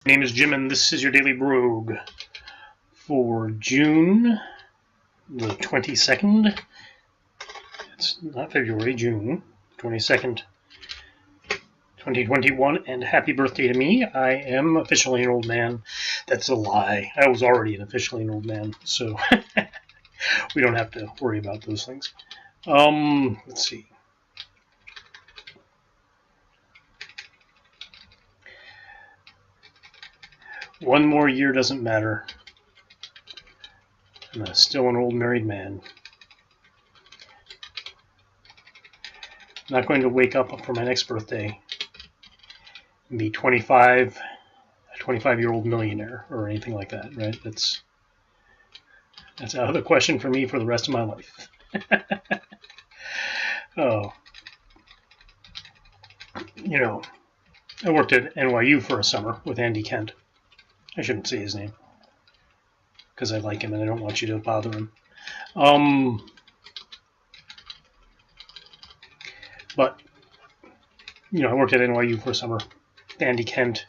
My name is Jim, and this is your Daily Brogue for June the 22nd. It's not February, June 22nd, 2021, and happy birthday to me. I am officially an old man. That's a lie. I was already officially an old man, so we don't have to worry about those things. Let's see. One more year doesn't matter. I'm still an old married man. I'm not going to wake up for my next birthday and be 25, a 25-year-old millionaire or anything like that, right? That's out of the question for me for the rest of my life. Oh, I worked at NYU for a summer with Andy Kent. I shouldn't say his name because I like him and I don't want you to bother him. But I worked at NYU for a summer. Andy Kent.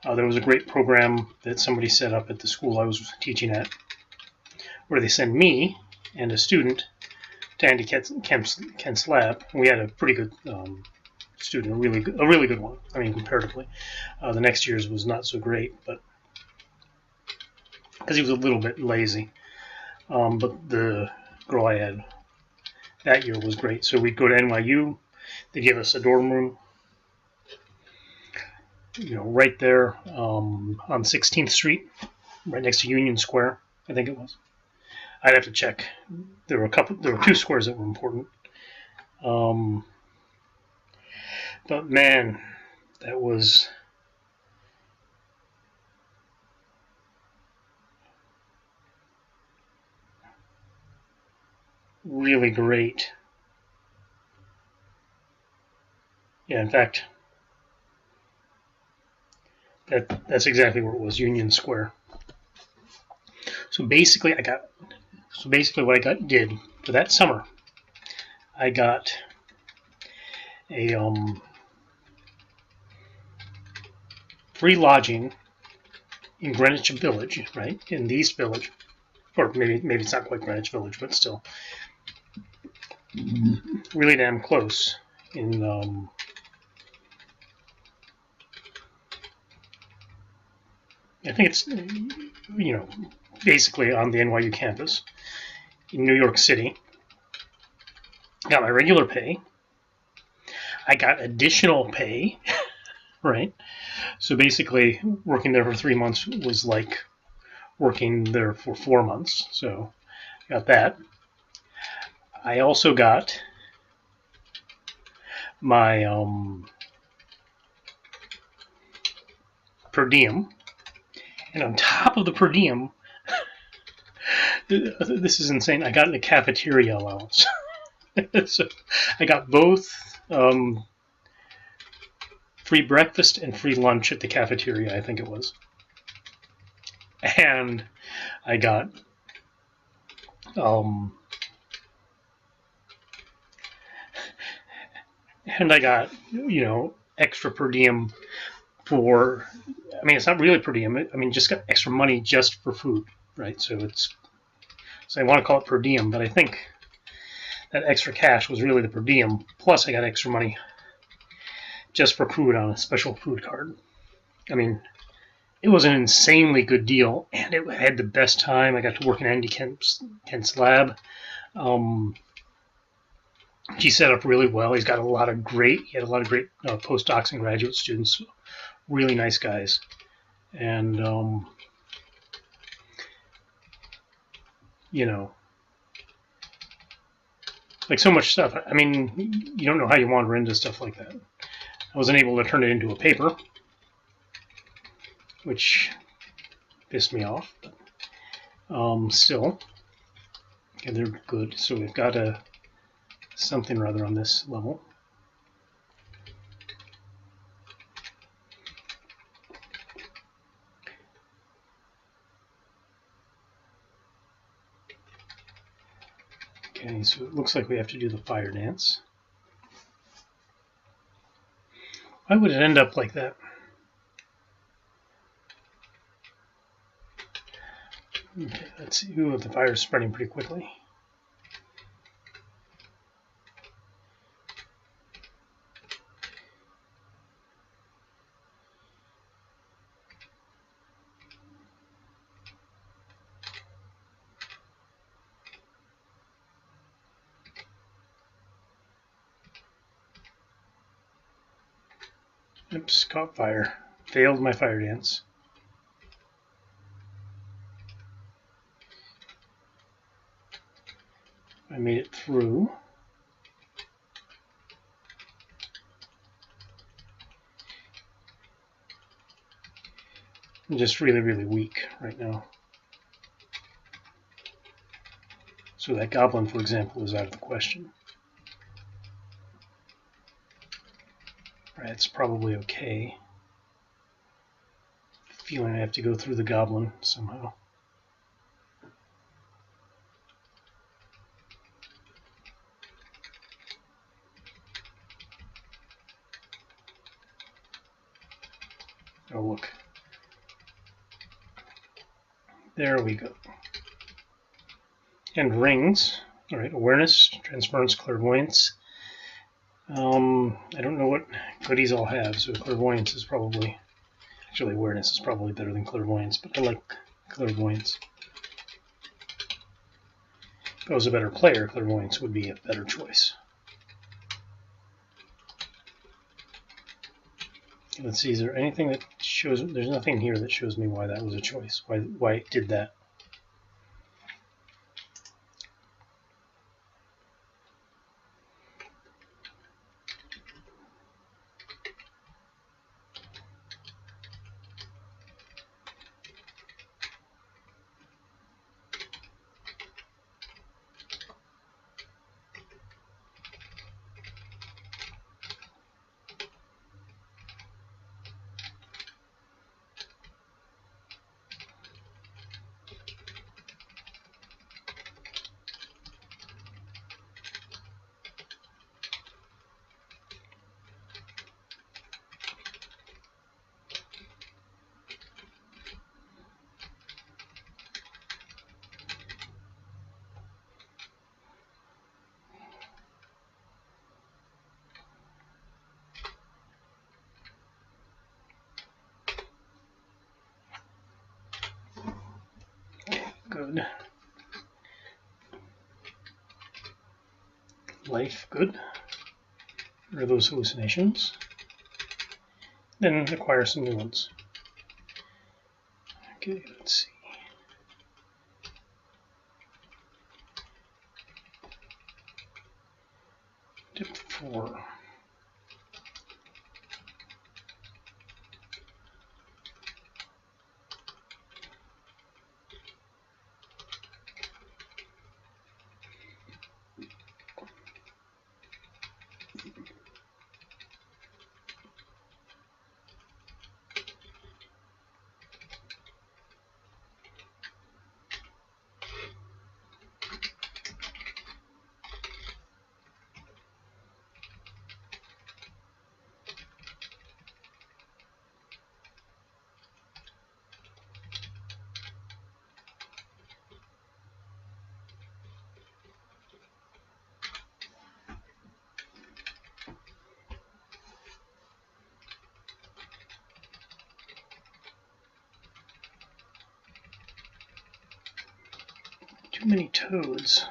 There was a great program that somebody set up at the school I was teaching at, where they send me and a student to Andy Kent's lab. And we had a pretty good student, a really good one. I mean, comparatively, the next year's was not so great, but because he was a little bit lazy. But the girl I had that year was great. So we'd go to NYU. They gave us a dorm room, right there on 16th Street, right next to Union Square, I think it was. I'd have to check. There were two squares that were important. But man, that was really great. Yeah, in fact, that's exactly where it was, Union Square. So basically, what I did for that summer, I got a free lodging in Greenwich Village, right, in the East Village, or maybe it's not quite Greenwich Village, but still really damn close in I think it's basically on the NYU campus in New York City. Got my regular pay. I got additional pay, right? So basically, working there for 3 months was like working there for 4 months. So got that. I also got my per diem. And on top of the per diem, this is insane, I got a cafeteria allowance. So I got both free breakfast and free lunch at the cafeteria, I think it was. And I got extra per diem for, I mean, it's not really per diem. I mean, just got extra money just for food, right? So I want to call it per diem, but I think that extra cash was really the per diem. Plus, I got extra money just for food on a special food card. I mean, it was an insanely good deal, and I had the best time. I got to work in Andy Kent's lab. He set up really well. He had a lot of great postdocs and graduate students. Really nice guys. And, like so much stuff. I mean, you don't know how you wander into stuff like that. I wasn't able to turn it into a paper, which pissed me off. But, still, okay, they're good. So we've got something rather on this level. Okay, so it looks like we have to do the fire dance. Why would it end up like that? Okay, let's see. Ooh, the fire is spreading pretty quickly. Oops, caught fire. Failed my fire dance. I made it through. I'm just really, really weak right now. So that goblin, for example, is out of the question. That's probably okay. Feeling I have to go through the goblin somehow. Oh, look. There we go. And rings. All right, awareness, transference, clairvoyance. I don't know what goodies I'll have, so clairvoyance is probably... Actually, awareness is probably better than clairvoyance, but I like clairvoyance. If I was a better player, clairvoyance would be a better choice. Let's see, is there anything that shows... There's nothing here that shows me why that was a choice, why it did that. Good. Life, good. Or those hallucinations. Then acquire some new ones. Okay, let's see. Tip 4. Too many toads.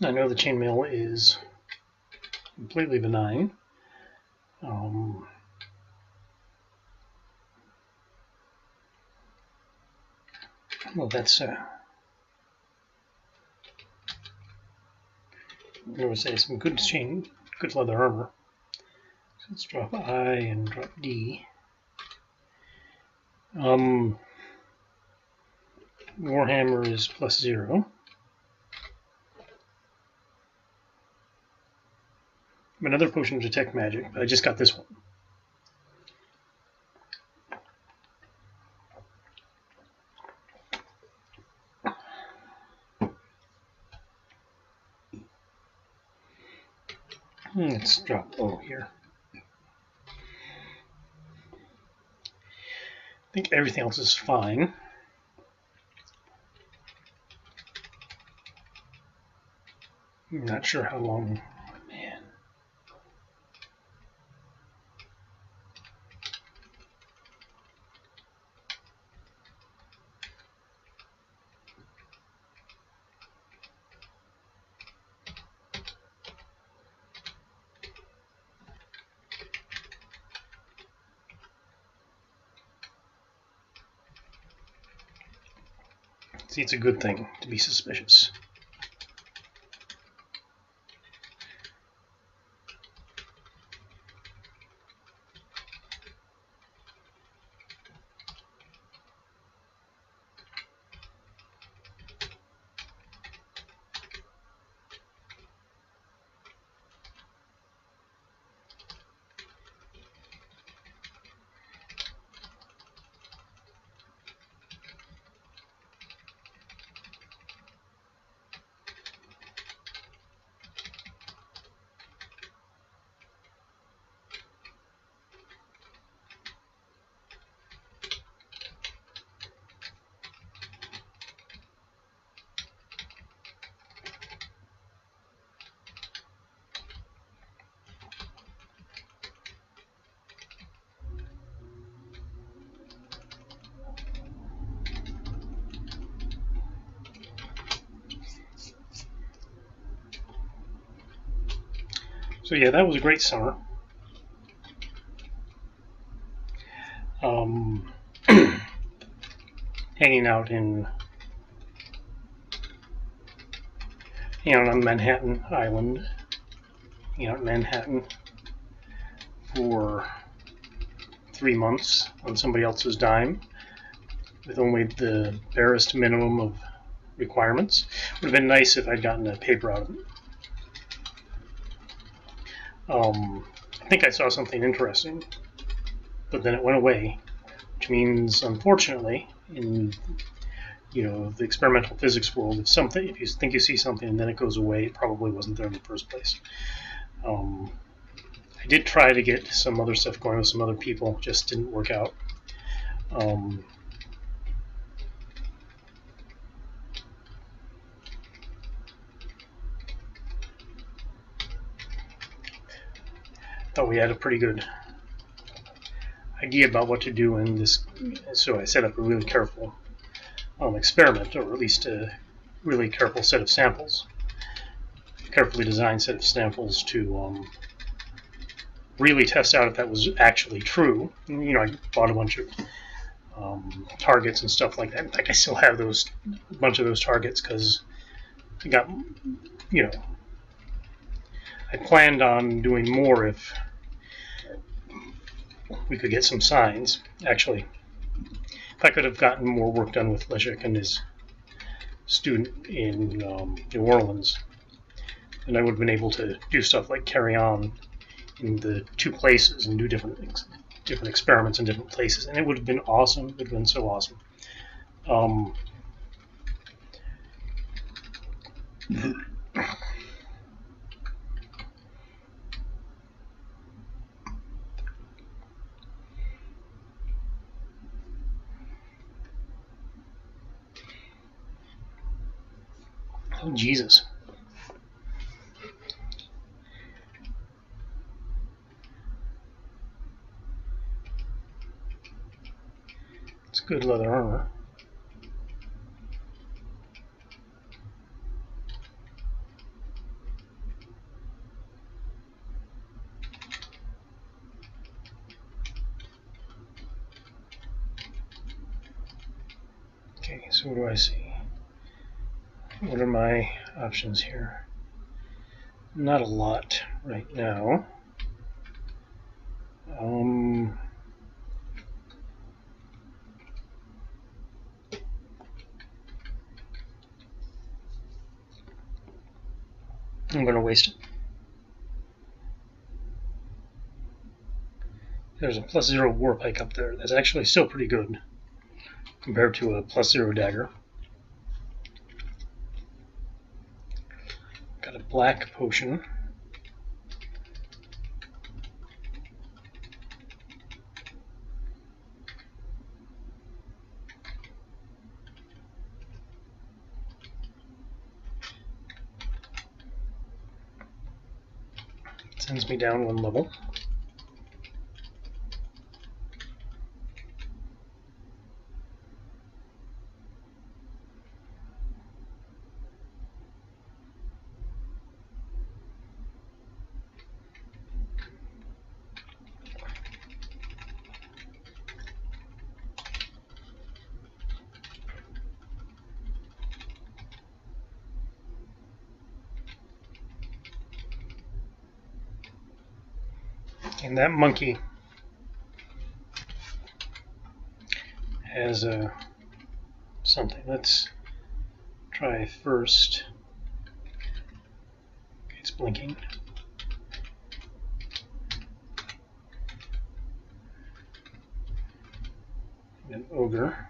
I know the chainmail is completely benign. Well, that's I'm going to say some good leather armor. So let's drop I and drop D. Warhammer is +0. Another potion to detect magic, but I just got this one. Let's drop low here. I think everything else is fine. I'm not sure how long. Man. See, it's a good thing to be suspicious. So yeah, that was a great summer. Hanging out on Manhattan Island, in Manhattan for 3 months on somebody else's dime with only the barest minimum of requirements. Would have been nice if I'd gotten a paper out of it. I think I saw something interesting, but then it went away, which means, unfortunately, in the experimental physics world, if you think you see something and then it goes away, it probably wasn't there in the first place. I did try to get some other stuff going with some other people, just didn't work out. Thought we had a pretty good idea about what to do in this, so I set up a really careful experiment, or at least a really careful set of samples, carefully designed set of samples to really test out if that was actually true. I bought a bunch of targets and stuff like that. In fact, I still have a bunch of those targets because I got, I planned on doing more if we could get some signs. Actually, if I could have gotten more work done with Leszek and his student in New Orleans, then I would have been able to do stuff like carry on in the two places and do different experiments in different places, and it would have been awesome. It would have been so awesome. Oh, Jesus. It's good leather armor. Okay, so what do I see? What are my options here? Not a lot right now. I'm going to waste it. There's a +0 war pike up there. That's actually still pretty good compared to a +0 dagger. Got a black potion. sends me down one level. And that monkey has something. Let's try first. It's blinking. An ogre.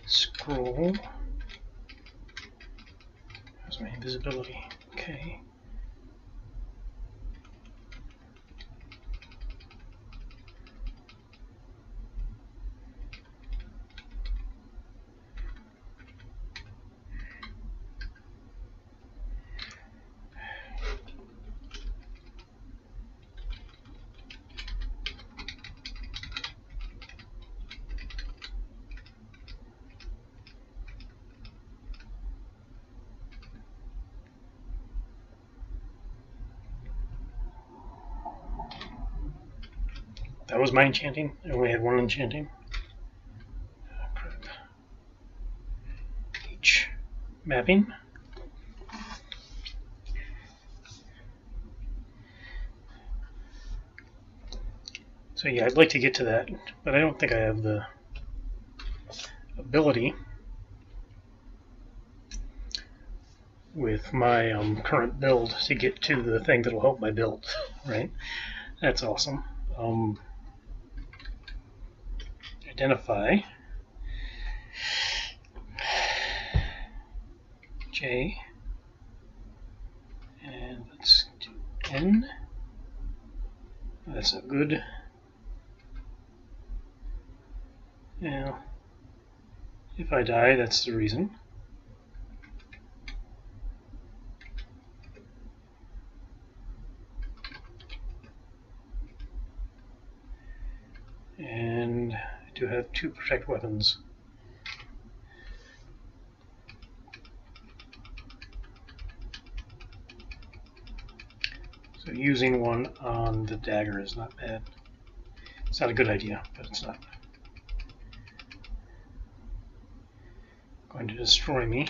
Scroll. How's my invisibility? Okay. That was my enchanting. I only had one enchanting. Crap. H. Mapping. So yeah, I'd like to get to that, but I don't think I have the ability with my current build to get to the thing that'll help my build, right? That's awesome. Identify J, and let's do N. That's not good. Now, if I die, that's the reason. And I do have 2 protect weapons. So using one on the dagger is not bad. It's not a good idea, but it's not going to destroy me.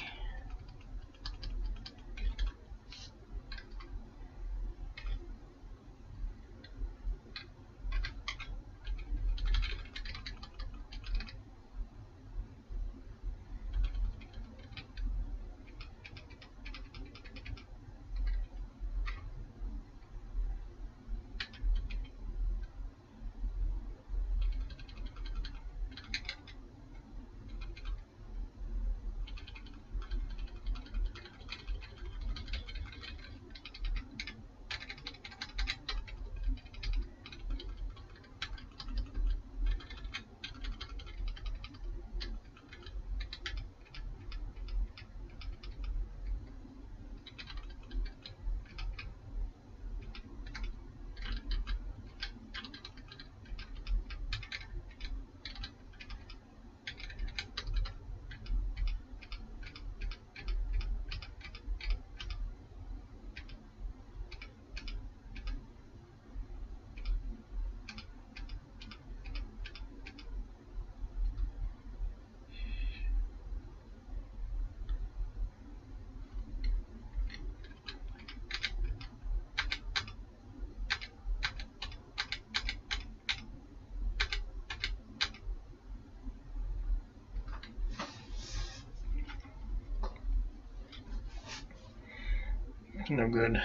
No good.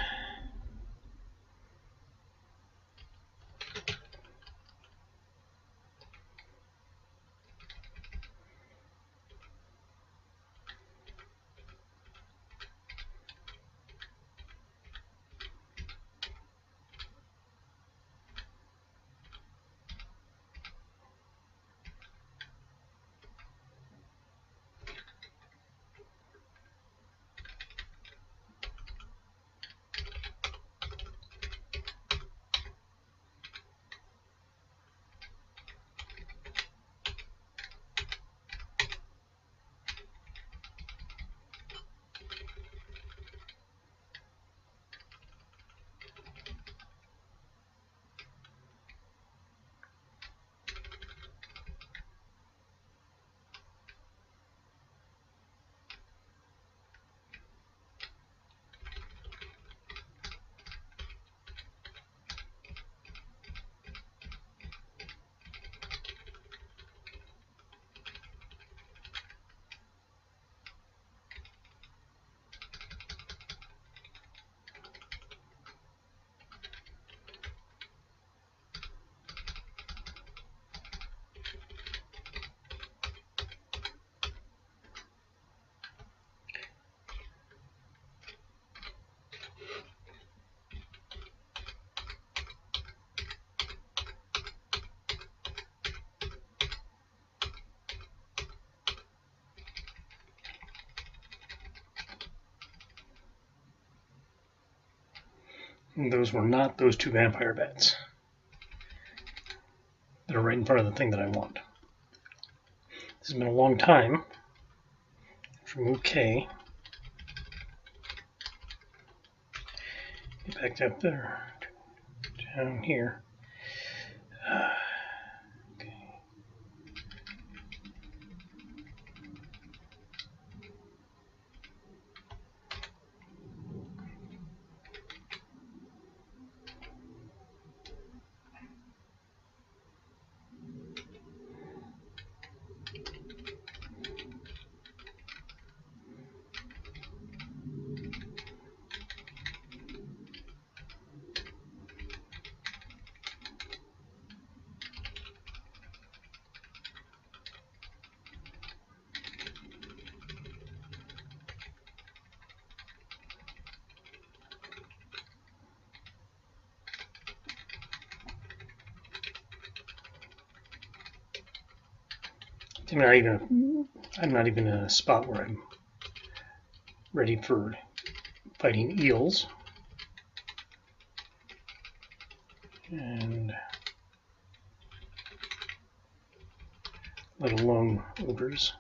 And those were not those two vampire bats that are right in front of the thing that I want. This has been a long time. Let's remove K. Get back up there. Down here. Okay. I'm not even in a spot where I'm ready for fighting eels. And let alone ogres.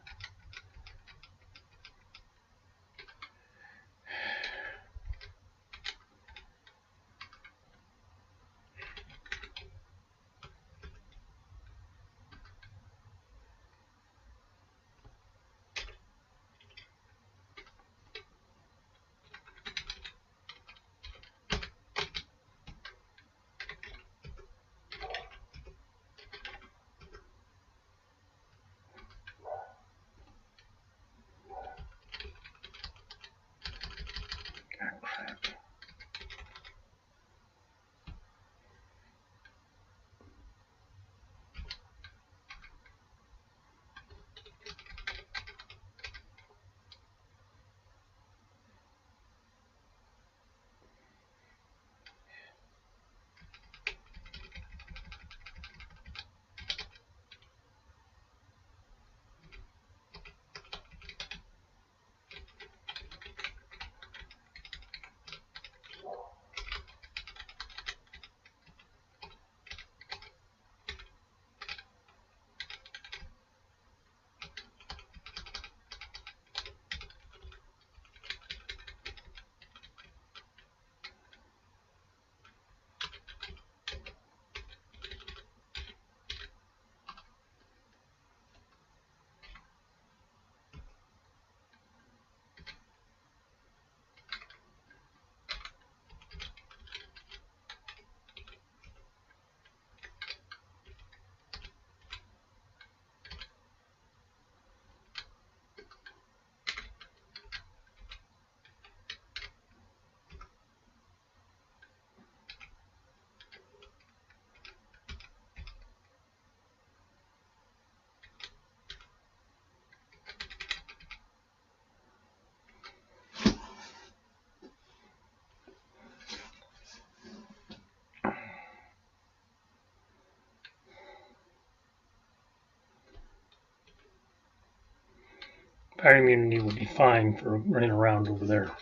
fire immunity would be fine for running around over there.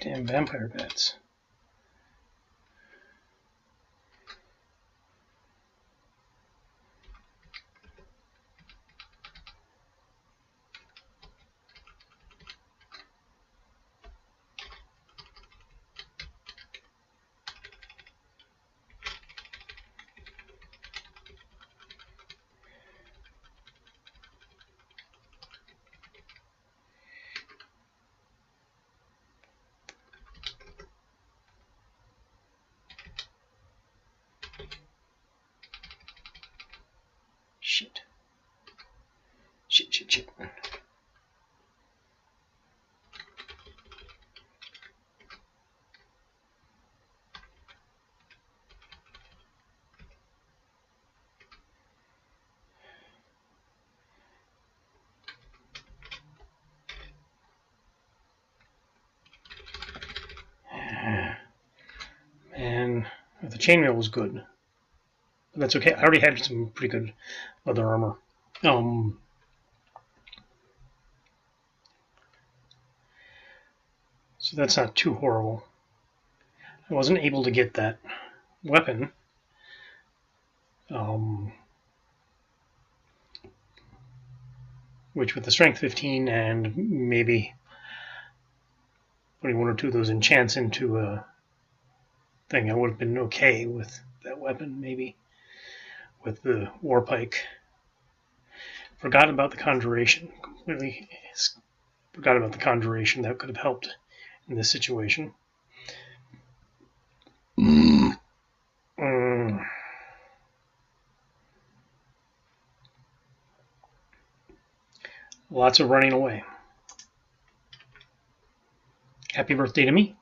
Damn vampire bats. Shit. Shit. And the chainmail was good. But that's okay. I already had some pretty good leather armor. So that's not too horrible. I wasn't able to get that weapon. Which with the strength 15 and maybe putting one or two of those enchants into a thing, I would have been okay with that weapon, maybe. With the war pike. Forgot about the conjuration. Completely forgot about the conjuration. That could have helped in this situation. Lots of running away. Happy birthday to me.